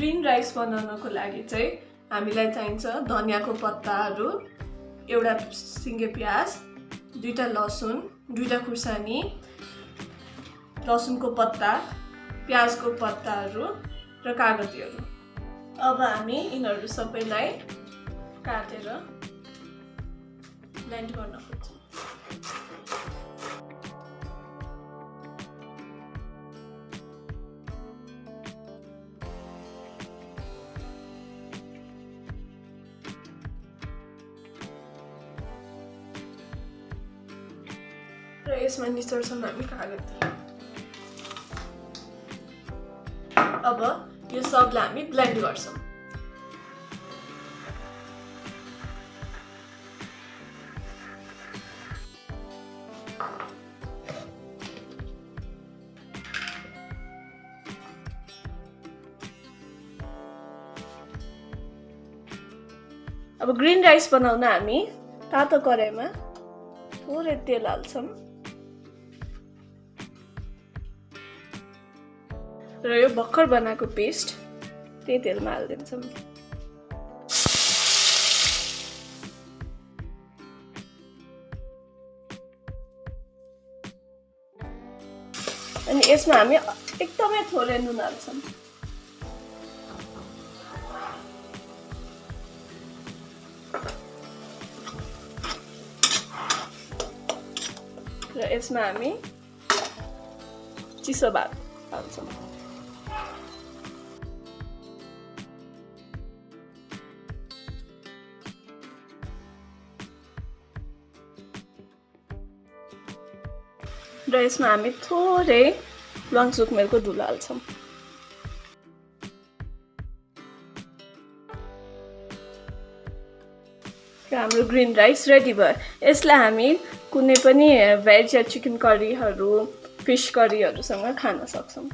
Green rice बनाउनको लागि चाहिँ हामीलाई चाहिन्छ धनियाको पत्ताहरू, एउटा सिङ्गे प्याज, 2टा लसुन, 2टा खुर्सानी, लसुनको पत्ता, प्याजको पत्ताहरू र कागतीहरू। अब हामी यिनीहरू सबैलाई काटेर ब्लेन्ड गर्न खोज्छौँ। र यसमा निचोड्छौँ हामी कागती। अब यो सबलाई हामी ब्लेन्ड गर्छौँ। अब ग्रीन राइस बनाउन हामी तातो कराईमा थोरै तेल हाल्छौँ र यो भर्खर बनाएको पेस्ट त्यही तेलमा हालिदिन्छौँ। अनि यसमा हामी एकदमै थोरै नुन हाल्छौँ। र यसमा हामी चिसो भात हाल्छौँ। र यसमा हामी थोरै ल्वाङ सुकमेलको धुलो हाल्छौँ। र हाम्रो ग्रीन राइस रेडी भयो। यसलाई हामी कुनै पनि भेज या चिकन करीहरू, फिस करीहरूसँग खान सक्छौँ।